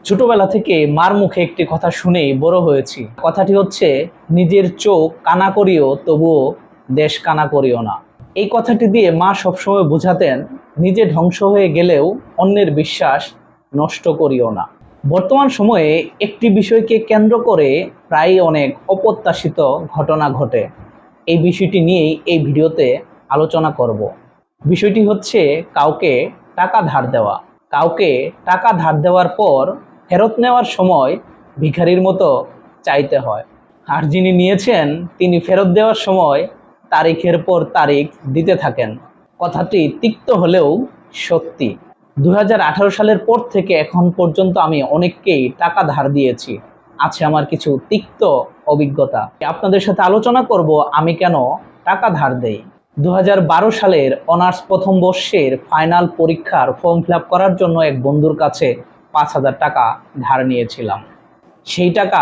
ছোটবেলা থেকে মার মুখে একটি কথা শুনেই বড় হয়েছি। কথাটি হচ্ছে, নিজের চোখ কানা করিও তবুও দেশ কানা করিও না। এই কথাটি দিয়ে মা সবসময় বোঝাতেন, নিজে ধ্বংস হয়ে গেলেও অন্যের বিশ্বাস নষ্ট করিও না। বর্তমান সময়ে একটি বিষয়কে কেন্দ্র করে প্রায় অনেক অপ্রত্যাশিত ঘটনা ঘটে। এই বিষয়টি নিয়েই এই ভিডিওতে আলোচনা করব। বিষয়টি হচ্ছে কাউকে টাকা ধার দেওয়া। কাউকে টাকা ধার দেওয়ার পর ফেরত নেওয়ার সময় ভিখারির মতো চাইতে হয়, আর যিনি নিয়েছেন তিনি ফেরত দেওয়ার সময় তারিখের পর তারিখ দিতে থাকেন। কথাটি তিক্ত হলেও সত্যি। 2018 সালের পর থেকে এখন পর্যন্ত আমি অনেককেই টাকা ধার দিয়েছি। আছে আমার কিছু তিক্ত অভিজ্ঞতা। আপনাদের সাথে আলোচনা করব আমি কেন টাকা ধার দেই। 2012 সালের অনার্স প্রথম বর্ষের ফাইনাল পরীক্ষার ফর্ম ফিল আপ করার জন্য এক বন্ধুর কাছে 5,000 টাকা ধার নিয়েছিলাম। সেই টাকা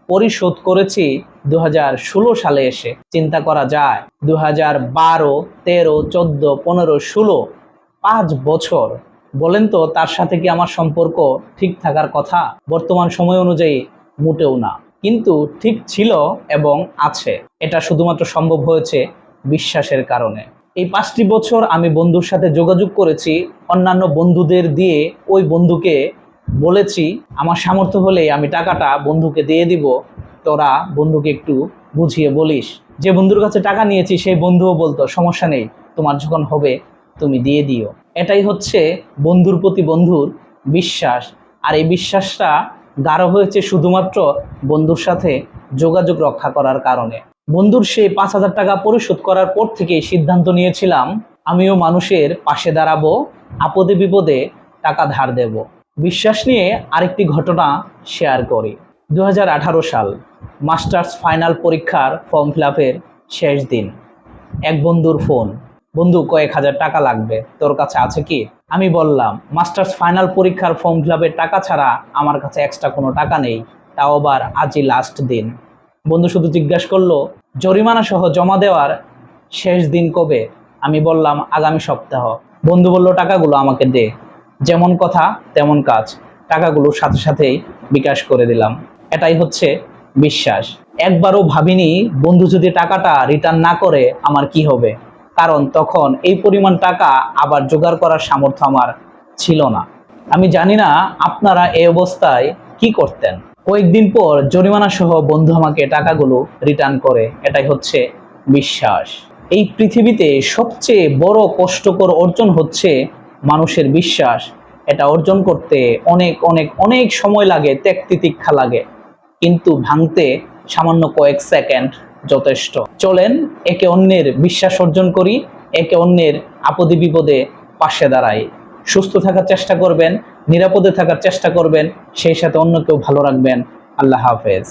পরিশোধ করেছি 2016 সালে এসে। চিন্তা করা যায়, 2012, 13, 14, 15, 16, 5 বছর। বলেন তো, তার সাথে কি আমার সম্পর্ক ঠিক থাকার কথা? বর্তমান সময় অনুযায়ী মোটেও না, কিন্তু ঠিক ছিল এবং আছে। এটা শুধুমাত্র সম্ভব হয়েছে বিশ্বাসের কারণে। এই 5টি বছর আমি বন্ধুর সাথে যোগাযোগ করেছি, অন্যান্য বন্ধুদের দিয়ে ওই বন্ধুকে বলেছি আমার সামর্থ্য হলে আমি টাকাটা বন্ধুকে দিয়ে দিব, তোরা বন্ধুকে একটু বুঝিয়ে বলিস। যে বন্ধুর কাছে টাকা নিয়েছি সেই বন্ধুও বলতো, সমস্যা নেই, তোমার যখন হবে তুমি দিয়ে দিও। এটাই হচ্ছে বন্ধুর প্রতি বন্ধুর বিশ্বাস। আর এই বিশ্বাসটা গাঢ় হয়েছে শুধুমাত্র বন্ধুর সাথে যোগাযোগ রক্ষা করার কারণে। বন্ধুর সেই 5,000 টাকা পরিশোধ করার পর থেকে সিদ্ধান্ত নিয়েছিলাম আমিও মানুষের পাশে দাঁড়াবো, আপদে বিপদে টাকা ধার দেব। বিশ্বাস নিয়ে আরেকটি ঘটনা শেয়ার করি। 2018 সাল, মাস্টার্স ফাইনাল পরীক্ষার ফর্ম ফিল আপের শেষ দিন। এক বন্ধুর ফোন, বন্ধু কয়েক হাজার টাকা লাগবে, তোর কাছে আছে কি? আমি বললাম, মাস্টার্স ফাইনাল পরীক্ষার ফর্ম ফিল আপের টাকা ছাড়া আমার কাছে এক্সট্রা কোনো টাকা নেই, তাও আবার আজই লাস্ট দিন। বন্ধু শুধু জিজ্ঞাসা করলো, জরিমানা সহ জমা দেওয়ার শেষ দিন কবে? আমি বললাম, আগামী সপ্তাহ। বন্ধু বলল, টাকাগুলো আমাকে দে। যেমন কথা তেমন কাজ, টাকাগুলো সাথে সাথেই বিকাশ করে দিলাম। এটাই হচ্ছে বিশ্বাস। একবারও ভাবিনি বন্ধু যদি টাকাটা রিটার্ন না করে আমার কি হবে, কারণ তখন এই পরিমাণ টাকা আবার জোগাড় করার সামর্থ্য আমার ছিল না। আমি জানি না আপনারা এই অবস্থায় কি করতেন। কয়েকদিন পর জরিমানা সহ বন্ধু আমাকে টাকাগুলো রিটার্ন করে। এটাই হচ্ছে বিশ্বাস। এই পৃথিবীতে সবচেয়ে বড় কষ্টকর অর্জন হচ্ছে মানুষের বিশ্বাস। এটা অর্জন করতে অনেক অনেক অনেক সময় লাগে, ত্যাগ তিতিক্ষা লাগে, কিন্তু ভাঙতে সামান্য কয়েক সেকেন্ড যথেষ্ট। চলেন একে অন্যের বিশ্বাস অর্জন করি, একে অন্যের আপদে বিপদে পাশে দাঁড়াই। সুস্থ থাকার চেষ্টা করবেন, নিরাপদে থাকার চেষ্টা করবেন, সেই সাথে অন্যকেও ভালো রাখবেন। আল্লাহ হাফেজ।